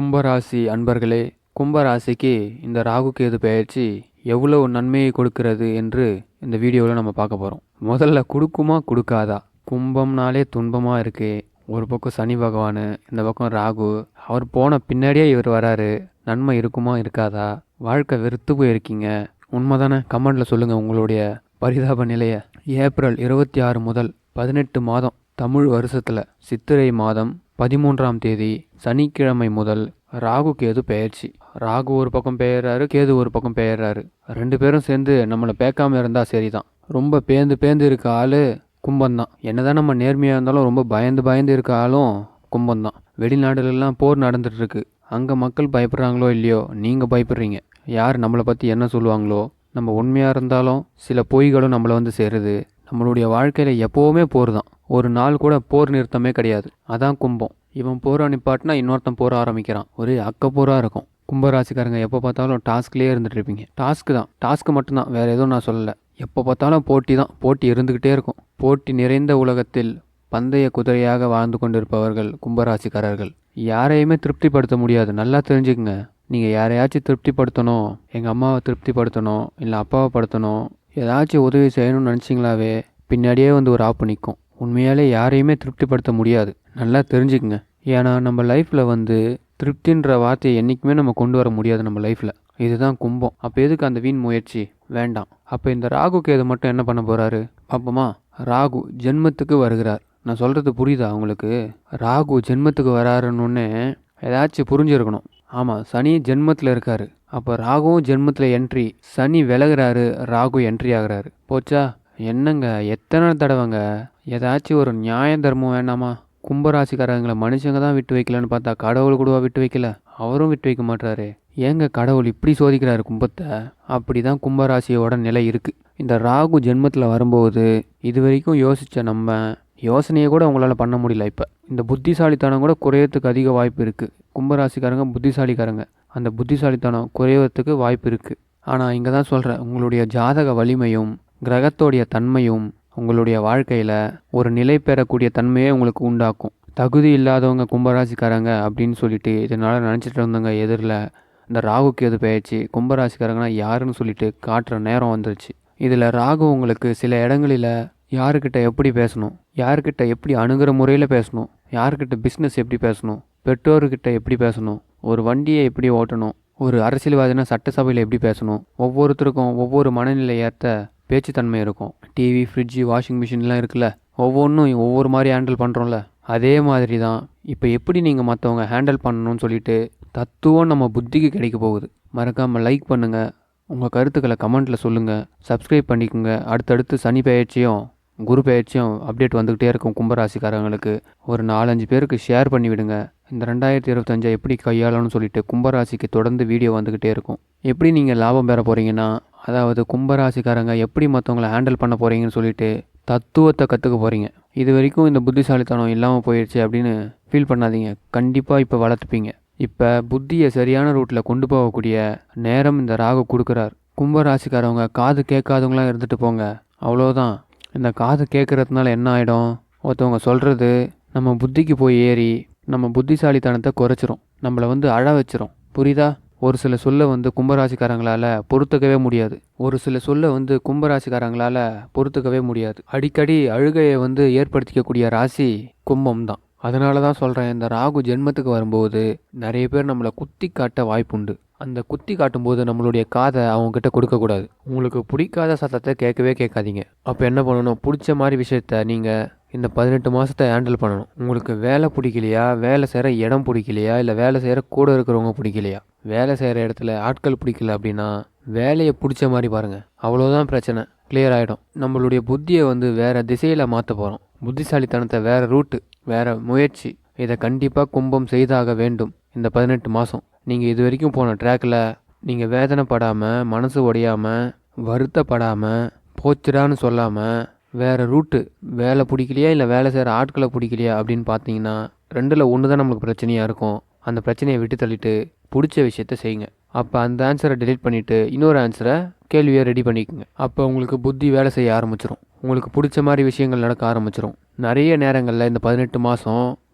கும்பராசி அன்பர்களே, கும்பராசிக்கு இந்த ராகு கேது பெயர்ச்சி எவ்வளவு நன்மையை கொடுக்கிறது என்று இந்த வீடியோவில் நம்ம பார்க்க போகிறோம். முதல்ல கொடுக்குமா கொடுக்காதா? கும்பம்னாலே துன்பமாக இருக்கே. ஒரு பக்கம் சனி பகவான், இந்த பக்கம் ராகு. அவர் போன பின்னாடியே இவர் வராரு. நன்மை இருக்குமா இருக்காதா? வாழ்க்கை வெறுத்து போயிருக்கீங்க. உண்மைதானே? கமெண்டில் சொல்லுங்கள் உங்களுடைய பரிதாப நிலையை. ஏப்ரல் 26 முதல் 18 மாதம் தமிழ் வருஷத்தில் சித்திரை மாதம் 13ஆம் தேதி சனிக்கிழமை முதல் ராகு கேது பெயர்ச்சி. ராகு ஒரு பக்கம் பெயர்றாரு, கேது ஒரு பக்கம் பெயர்றாரு. ரெண்டு பேரும் சேர்ந்து நம்மளை பேக்காமல் இருந்தால் சரிதான். ரொம்ப பேந்து இருக்க ஆள் கும்பம்தான். என்னதான் நம்ம நேர்மையாக இருந்தாலும் ரொம்ப பயந்து இருக்க ஆளும் கும்பம்தான். வெளிநாடுலலாம் போர் நடந்துட்டு இருக்கு. அங்கே மக்கள் பயப்படுறாங்களோ இல்லையோ, நீங்கள் பயப்படுறீங்க. யார் நம்மளை பற்றி என்ன சொல்லுவாங்களோ. நம்ம உண்மையாக இருந்தாலும் சில பொய்களும் நம்மளை வந்து சேருது. நம்மளுடைய வாழ்க்கையில் எப்போவுமே போர் தான். ஒரு நாள் கூட போர் நிறுத்தமே கிடையாது. அதான் கும்பம். இவன் போரை நிப்பாட்டினா இன்னொருத்தன் போர ஆரம்பிக்கிறான். ஒரு அக்கப்போராக இருக்கும். கும்பராசிக்காரங்க எப்போ பார்த்தாலும் டாஸ்க்லேயே இருந்துட்டு இருப்பீங்க. டாஸ்க்கு மட்டும்தான், வேறு எதுவும் நான் சொல்லலை. எப்போ பார்த்தாலும் போட்டி தான். போட்டி இருந்துக்கிட்டே இருக்கும். போட்டி நிறைந்த உலகத்தில் பந்தய குதிரையாக வாழ்ந்து கொண்டிருப்பவர்கள் கும்பராசிக்காரர்கள். யாரையுமே திருப்திப்படுத்த முடியாது. நல்லா தெரிஞ்சுக்குங்க. நீங்கள் யாரையாச்சும் திருப்திப்படுத்தணும், எங்கள் அம்மாவை திருப்திப்படுத்தணும், இல்லை அப்பாவை படுத்தணும், ஏதாச்சும் உதவி செய்யணும்னு நினச்சிங்களாவே பின்னாடியே வந்து ஒரு ஆப்பு நிற்கும். உண்மையாலே யாரையுமே திருப்திப்படுத்த முடியாது. நல்லா தெரிஞ்சுக்குங்க. ஏன்னா நம்ம லைஃப்பில் வந்து திருப்தின்ற வார்த்தையை என்றைக்குமே நம்ம கொண்டு வர முடியாது நம்ம லைஃப்பில். இதுதான் கும்பம். அப்போ எதுக்கு அந்த வீண் முயற்சி? வேண்டாம். அப்போ இந்த ராகு கேது மட்டும் என்ன பண்ண போகிறாரு பார்ப்போமா? ராகு ஜென்மத்துக்கு வருகிறார். நான் சொல்கிறது புரியுதா உங்களுக்கு? ராகு ஜென்மத்துக்கு வராருன்னு ஏதாச்சும் புரிஞ்சிருக்கணும். ஆமாம், சனி ஜென்மத்தில் இருக்காரு. அப்போ ராகுவும் ஜென்மத்தில் என்ட்ரி. சனி விலகிறாரு, ராகு என்ட்ரி ஆகிறாரு. போச்சா? என்னங்க, எத்தனை தடவைங்க? ஏதாச்சும் ஒரு நியாய தர்மம் வேணாமா? கும்பராசிக்காரங்களை மனுஷங்க தான் விட்டு வைக்கலன்னு பார்த்தா கடவுள் கூடவா விட்டு வைக்கல? அவரும் விட்டு வைக்க மாட்டாரு. ஏங்க கடவுள் இப்படி சோதிக்கிறாரு கும்பத்தை? அப்படி தான் கும்பராசியோட நிலை இருக்குது. இந்த ராகு ஜென்மத்தில் வரும்போது இது வரைக்கும் யோசித்த நம்ம யோசனையை கூட உங்களால் பண்ண முடியல. இப்போ இந்த புத்திசாலித்தனம் கூட குறையறதுக்கு அதிக வாய்ப்பு இருக்குது. கும்பராசிக்காரங்க புத்திசாலிக்காரங்க. அந்த புத்திசாலித்தனம் குறையறதுக்கு வாய்ப்பு இருக்குது. ஆனால் இங்கே தான் சொல்கிறேன், உங்களுடைய ஜாதக வலிமையும் கிரகத்தோடைய தன்மையும் உங்களுடைய வாழ்க்கையில் ஒரு நிலை பெறக்கூடிய தன்மையை உங்களுக்கு உண்டாக்கும். தகுதி இல்லாதவங்க கும்பராசிக்காரங்க அப்படின்னு சொல்லிட்டு இதனால் நினச்சிட்டு இருந்தவங்க எதிரில் இந்த ராகு கேது பெயர்ச்சி கும்பராசிக்காரங்கன்னா யாருன்னு சொல்லிட்டு காட்டுற நேரம் வந்துருச்சு. இதில் ராகு உங்களுக்கு சில இடங்களில் யாருக்கிட்ட எப்படி பேசணும், யாருக்கிட்ட எப்படி அணுகிற முறையில் பேசணும், யாருக்கிட்ட பிஸ்னஸ் எப்படி பேசணும், பெற்றோர்கிட்ட எப்படி பேசணும், ஒரு வண்டியை எப்படி ஓட்டணும், ஒரு அரசியல்வாதினா சட்டசபையில் எப்படி பேசணும், ஒவ்வொருத்தருக்கும் ஒவ்வொரு மனநிலை ஏற்ற பேச்சுத்தன்மை இருக்கும். டிவி, ஃப்ரிட்ஜு, வாஷிங் மிஷின்லாம் இருக்குல்ல, ஒவ்வொன்றும் ஒவ்வொரு மாதிரி ஹேண்டில் பண்ணுறோம்ல, அதே மாதிரி தான் இப்போ எப்படி நீங்கள் மற்றவங்க ஹேண்டில் பண்ணணும்னு சொல்லிட்டு தத்துவம் நம்ம புத்திக்கு கிடைக்க போகுது. மறக்காமல் லைக் பண்ணுங்கள். உங்கள் கருத்துக்களை கமெண்ட்டில் சொல்லுங்கள். சப்ஸ்கிரைப் பண்ணிக்கோங்க. அடுத்தடுத்து சனி பெயர்ச்சியும் குரு பெயர்ச்சியும் அப்டேட் வந்துக்கிட்டே இருக்கும். கும்பராசிக்காரங்களுக்கு ஒரு 4-5 பேருக்கு ஷேர் பண்ணிவிடுங்க. இந்த 2025 எப்படி கையாளணும்னு சொல்லிட்டு கும்பராசிக்கு தொடர்ந்து வீடியோ வந்துக்கிட்டே இருக்கும். எப்படி நீங்கள் லாபம் பெற போகிறீங்கன்னா, அதாவது கும்பராசிக்காரங்க எப்படி மற்றவங்களை ஹேண்டில் பண்ண போகிறீங்கன்னு சொல்லிட்டு தத்துவத்தை கற்றுக்க போகிறீங்க. இது வரைக்கும் இந்த புத்திசாலித்தனம் இல்லாமல் போயிடுச்சு அப்படின்னு ஃபீல் பண்ணாதீங்க. கண்டிப்பாக இப்போ வளர்த்துப்பீங்க. இப்போ புத்தியை சரியான ரூட்டில் கொண்டு போகக்கூடிய நேரம் இந்த ராகு கொடுக்குறார். கும்பராசிக்காரவங்க காது கேட்காதவங்களாம் இருந்துட்டு போங்க. அவ்வளோதான். இந்த காது கேட்குறதுனால என்ன ஆகிடும்? ஒருத்தவங்க சொல்கிறது நம்ம புத்திக்கு போய் ஏறி நம்ம புத்திசாலித்தனத்தை குறைச்சிரும். நம்மளை வந்து அழ வச்சிரும். புரியுதா? ஒரு சில சொல்ல வந்து கும்பராசிக்காரங்களால் பொறுத்துக்கவே முடியாது. பொறுத்துக்கவே முடியாது. அடிக்கடி அழுகையை வந்து ஏற்படுத்திக்கக்கூடிய ராசி கும்பம் தான். அதனால தான் சொல்கிறேன், இந்த ராகு ஜென்மத்துக்கு வரும்போது நிறைய பேர் நம்மளை குத்தி காட்ட வாய்ப்புண்டு. அந்த குத்தி காட்டும்போது நம்மளுடைய காதை அவங்கக்கிட்ட கொடுக்கக்கூடாது. உங்களுக்கு பிடிக்காத சத்தத்தை கேட்கவே கேட்காதீங்க. அப்போ என்ன பண்ணணும்? பிடிச்ச மாதிரி விஷயத்த நீங்கள் இந்த 18 மாதத்தை ஹேண்டில் பண்ணணும். உங்களுக்கு வேலை பிடிக்கலையா, வேலை செய்கிற இடம் பிடிக்கலையா, இல்லை வேலை செய்கிற கூட இருக்கிறவங்க பிடிக்கலையா, வேலை செய்கிற இடத்துல ஆட்கள் பிடிக்கல அப்படின்னா வேலையை பிடிச்ச மாதிரி பாருங்கள். அவ்வளோதான் பிரச்சனை கிளியர் ஆகிடும். நம்மளுடைய புத்தியை வந்து வேறு திசையில் மாற்ற போகிறோம். புத்திசாலித்தனத்தை வேறு ரூட்டு, வேறு முயற்சி. இதை கண்டிப்பாக கும்பம் செய்தாக வேண்டும். இந்த 18 மாதம் நீங்கள் இது வரைக்கும் போன ட்ராக்கில் நீங்கள் வேதனைப்படாமல், மனசு உடையாமல், வருத்தப்படாமல், போச்சுடான்னு சொல்லாமல் வேறு ரூட்டு. வேலை பிடிக்கலையா, இல்லை வேலை செய்கிற ஆட்களை பிடிக்கலையா அப்படின்னு பார்த்தீங்கன்னா 2ல் 1 தான் நம்மளுக்கு பிரச்சனையாக இருக்கும். அந்த பிரச்சனையை விட்டு தள்ளிட்டு பிடிச்ச விஷயத்த செய்யுங்க. அப்போ அந்த ஆன்சரை டெலீட் பண்ணிவிட்டு இன்னொரு ஆன்சரை கேள்வியை ரெடி பண்ணிக்கோங்க. அப்போ உங்களுக்கு புத்தி வேலை செய்ய ஆரம்பிச்சிடும். உங்களுக்கு பிடிச்ச மாதிரி விஷயங்கள் நடக்க ஆரம்பிச்சிடும். நிறைய நேரங்களில் இந்த 18 மாதம்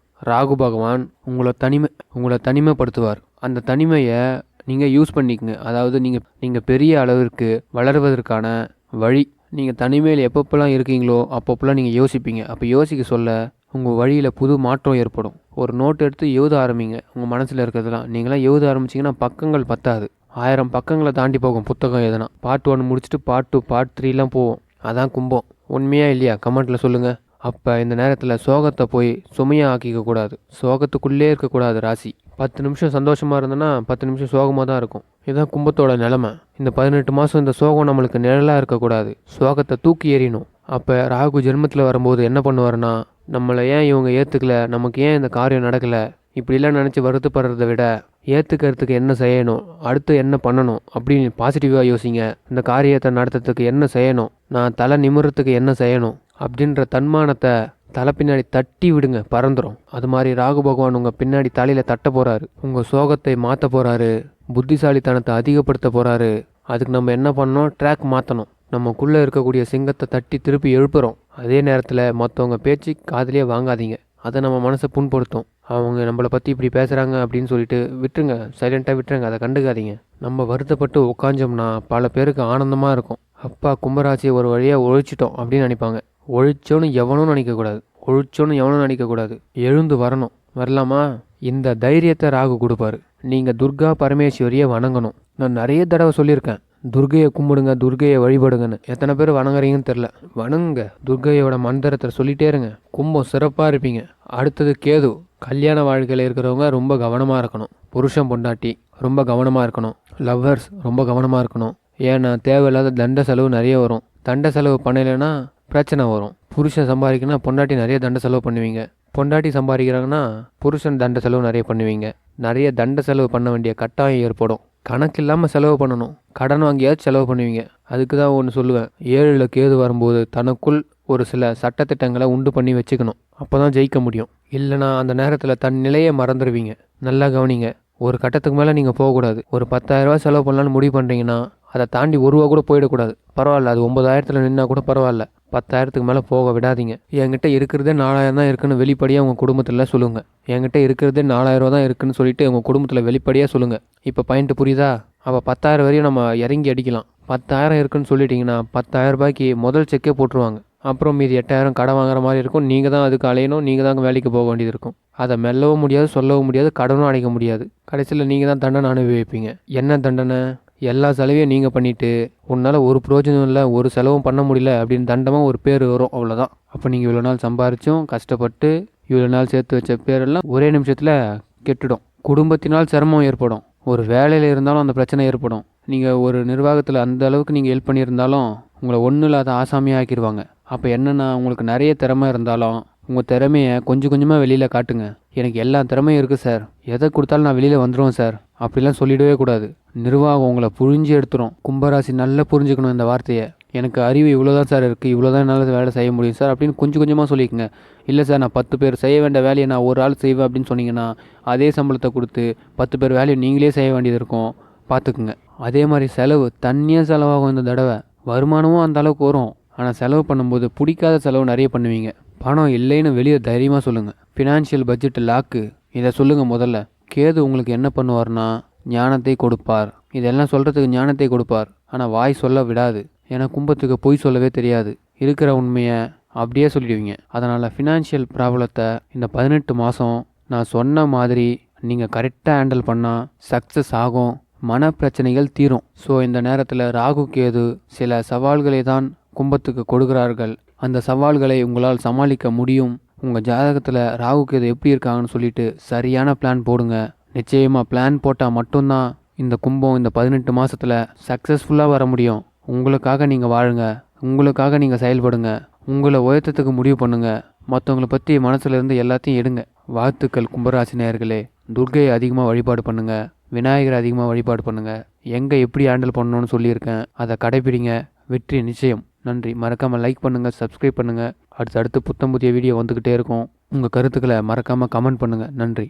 ராகு பகவான் உங்களை தனிமைப்படுத்துவார். அந்த தனிமையை நீங்கள் யூஸ் பண்ணிக்கங்க. அதாவது நீங்கள் பெரிய அளவிற்கு வளருவதற்கான வழி. நீங்கள் தனிமையில் எப்பப்பெல்லாம் இருக்கீங்களோ அப்பப்பெல்லாம் நீங்கள் யோசிப்பீங்க. அப்போ யோசிக்க சொல்ல உங்கள் வழியில் புது மாற்றம் ஏற்படும். ஒரு நோட் எடுத்து எழுத ஆரம்பிங்க. உங்கள் மனசில் இருக்கிறதுலாம் நீங்களாம் எழுத ஆரம்பிச்சிங்கன்னா பக்கங்கள் பத்தாது, 1000 பக்கங்களை தாண்டி போகும் புத்தகம் எதுனா. பார்ட் 1 முடிச்சுட்டு பார்ட் 2 பார்ட் 3லாம் போவோம். அதான் கும்பம். உண்மையா இல்லையா கமெண்ட்டில் சொல்லுங்கள். அப்போ இந்த நேரத்தில் சோகத்தை போய் சுமையாக ஆக்கிக்க கூடாது. சோகத்துக்குள்ளே இருக்கக்கூடாது ராசி. 10 நிமிஷம் சந்தோஷமாக இருந்தோன்னா 10 நிமிஷம் சோகமாக தான் இருக்கும். இதுதான் கும்பத்தோட நிலமை. இந்த 18 மாதம் இந்த சோகம் நம்மளுக்கு நிழலாக இருக்கக்கூடாது. சோகத்தை தூக்கி எறியணும். அப்போ ராகு ஜென்மத்தில் வரும்போது என்ன பண்ணுவாருன்னா, நம்மளை ஏன் இவங்க ஏற்றுக்கல, நமக்கு ஏன் இந்த காரியம் நடக்கலை, இப்படிலாம் நினச்சி வருத்தப்படுறத விட ஏற்றுக்கிறதுக்கு என்ன செய்யணும், அடுத்து என்ன பண்ணணும் அப்படின்னு பாசிட்டிவாக யோசிங்க. இந்த காரியத்தை நடத்துறதுக்கு என்ன செய்யணும், நான் தலை நிமிர்றதுக்கு என்ன செய்யணும் அப்படின்ற தன்மானத்தை தலை பின்னாடி தட்டி விடுங்க, பறந்துடும். அது மாதிரி ராகு பகவான் உங்கள் பின்னாடி தலையில் தட்ட போகிறாரு. உங்கள் சோகத்தை மாற்ற போகிறாரு. புத்திசாலித்தனத்தை அதிகப்படுத்த போகிறாரு. அதுக்கு நம்ம என்ன பண்ணணும், ட்ராக் மாற்றணும். நமக்குள்ளே இருக்கக்கூடிய சிங்கத்தை தட்டி திருப்பி எழுப்புறோம். அதே நேரத்தில் மற்றவங்க பேச்சு காதுலேயே வாங்காதீங்க. அதை நம்ம மனசை புண்படுத்தும். அவங்க நம்மளை பற்றி இப்படி பேசுகிறாங்க அப்படின்னு சொல்லிட்டு விட்டுருங்க, சைலண்ட்டாக விட்டுருங்க, அதை கண்டுக்காதீங்க. நம்ம வருத்தப்பட்டு உட்காந்தோம்னா பல பேருக்கு ஆனந்தமாக இருக்கும். அப்பா கும்பராசியை ஒரு வழியாக ஒழிச்சிட்டோம் அப்படின்னு நினைப்பாங்க. ஒழிச்சோன்னு எவனும் நினைக்கக்கூடாது. எழுந்து வரணும். வரலாமா? இந்த தைரியத்தை ராகு கொடுப்பாரு. நீங்கள் துர்கா பரமேஸ்வரியை வணங்கணும். நான் நிறைய தடவை சொல்லியிருக்கேன், துர்கையை கும்பிடுங்க, துர்கையை வழிபடுங்கன்னு. எத்தனை பேர் வணங்குறீங்கன்னு தெரில. வணங்குங்க, துர்கையோட மந்திரத்தை சொல்லிட்டே இருங்க. கும்பம் சிறப்பாக இருப்பீங்க. அடுத்தது கேது. கல்யாண வாழ்க்கையில் இருக்கிறவங்க ரொம்ப கவனமாக இருக்கணும். புருஷன் பொண்டாட்டி ரொம்ப கவனமாக இருக்கணும். லவ்வர்ஸ் ரொம்ப கவனமாக இருக்கணும். ஏன்னா தேவையில்லாத தண்ட செலவு நிறைய வரும். தண்ட செலவு பண்ணலைன்னா பிரச்சனை வரும். புருஷன் சம்பாதிக்கணும்னா பொண்டாட்டி நிறைய தண்ட செலவு பண்ணுவீங்க. பொண்டாட்டி சம்பாதிக்கிறாங்கன்னா புருஷன் தண்ட செலவு நிறைய பண்ணுவீங்க. நிறைய தண்ட செலவு பண்ண வேண்டிய கட்டாயம் ஏற்படும். கணக்கு இல்லாமல் செலவு பண்ணணும். கடன் வாங்கியாவது செலவு பண்ணுவீங்க. அதுக்கு தான் ஒன்று சொல்லுவேன், 7ல் கேது வரும்போது தனக்குள் ஒரு சில சட்டத்திட்டங்களை உண்டு பண்ணி வச்சுக்கணும். அப்போ தான் ஜெயிக்க முடியும். இல்லைனா அந்த நேரத்தில் தன் நிலையை மறந்துடுவீங்க. நல்லா கவனிங்க. ஒரு கட்டத்துக்கு மேலே நீங்கள் போகக்கூடாது. ஒரு 10,000 ரூபா செலவு பண்ணலான்னு முடிவு பண்ணுறீங்கன்னா அதை தாண்டி 1 ரூபா கூட போயிடக்கூடாது. பரவாயில்ல, அது 9,000ல் நின்னா கூட பரவாயில்ல. 10,000க்கு மேலே போக விடாதீங்க. என்கிட்ட இருக்கிறதே 4,000 தான் இருக்குன்னு வெளிப்படையாக உங்கள் குடும்பத்தில் சொல்லுங்கள். என்கிட்ட இருக்கிறதே 4,000 ரூபா தான் இருக்குன்னு சொல்லிட்டு உங்கள் குடும்பத்தில் வெளிப்படையாக சொல்லுங்கள். இப்போ பாயிண்ட் புரியுதா? அப்போ 10,000 வரையும் நம்ம இறங்கி அடிக்கலாம். 10,000 இருக்குன்னு சொல்லிட்டிங்கன்னா 10,000 ரூபாய்க்கு முதல் செக்கே போட்டுருவாங்க. அப்புறம் மீதி 8,000 கடை வாங்குற மாதிரி இருக்கும். நீங்கள் தான் அதுக்கு அலையணும். நீங்கள் தான் வேலைக்கு போக வேண்டியது இருக்கும். அதை மெல்லவும் முடியாது, சொல்லவும் முடியாது, கடனும் அடைக்க முடியாது. கடைசியில் நீங்கள் தான் தண்டனை அனுபவிப்பீங்க. என்ன தண்டனை? எல்லா செலவையும் நீங்கள் பண்ணிவிட்டு உன்னால் ஒரு பிரயோஜனம் இல்லை, ஒரு செலவும் பண்ண முடியல அப்படின்னு தண்டமாக ஒரு பேர் வரும். அவ்வளோதான். அப்போ நீங்கள் இவ்வளோ நாள் சம்பாரிச்சும் கஷ்டப்பட்டு இவ்வளோ நாள் சேர்த்து வச்ச பேரெல்லாம் ஒரே நிமிஷத்தில் கெட்டுடும். குடும்பத்தினால் சிரமம் ஏற்படும். ஒரு வேலையில் இருந்தாலும் அந்த பிரச்சனை ஏற்படும். நீங்கள் ஒரு நிர்வாகத்தில் அந்த அளவுக்கு நீங்கள் ஹெல்ப் பண்ணியிருந்தாலும் உங்களை ஒன்றும் இல்லாத ஆசாமியாக ஆக்கிடுவாங்க. அப்போ என்னென்னா, உங்களுக்கு நிறைய திறமை இருந்தாலும் உங்கள் திறமையை கொஞ்சம் கொஞ்சமாக வெளியில் காட்டுங்க. எனக்கு எல்லா திறமையும் இருக்குது சார், எதை கொடுத்தாலும் நான் வெளியில் வந்துடுவேன் சார் அப்படிலாம் சொல்லிடவே கூடாது. நிர்வாகம் உங்களை புரிஞ்சு எடுத்துரும். கும்பராசி நல்லா புரிஞ்சுக்கணும் இந்த வார்த்தையை. எனக்கு அறிவு இவ்வளோதான் சார் இருக்குது, இவ்வளோதான் என்னால் வேலை செய்ய முடியும் சார் அப்படின்னு கொஞ்சம் கொஞ்சமாக சொல்லிக்கங்க. இல்லை சார், நான் 10 பேர் செய்ய வேண்டிய வேலையை நான் ஒரு ஆள் செய்வேன் அப்படின்னு சொன்னீங்கன்னா அதே சம்பளத்தை கொடுத்து 10 பேர் வேலையை நீங்களே செய்ய வேண்டியது இருக்கும். பார்த்துக்குங்க. அதே மாதிரி செலவு தண்ணியாக செலவாகும். இந்த தடவை வருமானமும் அந்த அளவுக்கு வரும். ஆனால் செலவு பண்ணும்போது பிடிக்காத செலவு நிறைய பண்ணுவீங்க. பணம் இல்லைன்னு வெளியே தைரியமாக சொல்லுங்கள். ஃபினான்ஷியல் பட்ஜெட் லாக்கு, இதை சொல்லுங்கள் முதல்ல. கேது உங்களுக்கு என்ன பண்ணுவார்னா ஞானத்தை கொடுப்பார். இதெல்லாம் சொல்கிறதுக்கு ஞானத்தை கொடுப்பார். ஆனால் வாய் சொல்ல விடாது. ஏன்னா கும்பத்துக்கு பொய் சொல்லவே தெரியாது. இருக்கிற உண்மையை அப்படியே சொல்லிடுவீங்க. அதனால் ஃபினான்ஷியல் ப்ராப்ளத்தை இந்த 18 மாதம் நான் சொன்ன மாதிரி நீங்கள் கரெக்டாக ஹேண்டில் பண்ணால் சக்ஸஸ் ஆகும். மனப்பிரச்சனைகள் தீரும். ஸோ இந்த நேரத்தில் ராகு கேது சில சவால்களை தான் கும்பத்துக்கு கொடுக்கிறார்கள். அந்த சவால்களை உங்களால் சமாளிக்க முடியும். உங்கள் ஜாதகத்தில் ராகு கேது எப்படி இருக்காங்கன்னு சொல்லிட்டு சரியான பிளான் போடுங்க. நிச்சயமாக பிளான் போட்டால் மட்டும்தான் இந்த கும்பம் இந்த 18 மாதத்தில் சக்ஸஸ்ஃபுல்லாக வர முடியும். உங்களுக்காக நீங்கள் வாழுங்க. உங்களுக்காக நீங்கள் செயல்படுங்க. உங்களை உயர்த்தத்துக்கு முடிவு பண்ணுங்கள். மற்றவங்களை பற்றி மனசுலேருந்து எல்லாத்தையும் எடுங்க. வாழ்த்துக்கள் கும்பராசி நேயர்களே. துர்கையை அதிகமாக வழிபாடு பண்ணுங்கள். விநாயகரை அதிகமாக வழிபாடு பண்ணுங்கள். எங்கே எப்படி ஹேண்டில் பண்ணணும்னு சொல்லியிருக்கேன், அதை கடைப்பிடிங்க. வெற்றி நிச்சயம். நன்றி. மறக்காமல் லைக் பண்ணுங்கள், சப்ஸ்கிரைப் பண்ணுங்கள். அடுத்தடுத்து புத்தம் புதிய வீடியோ வந்துக்கிட்டே இருக்கும். உங்கள் கருத்துக்களை மறக்காமல் கமெண்ட் பண்ணுங்கள். நன்றி.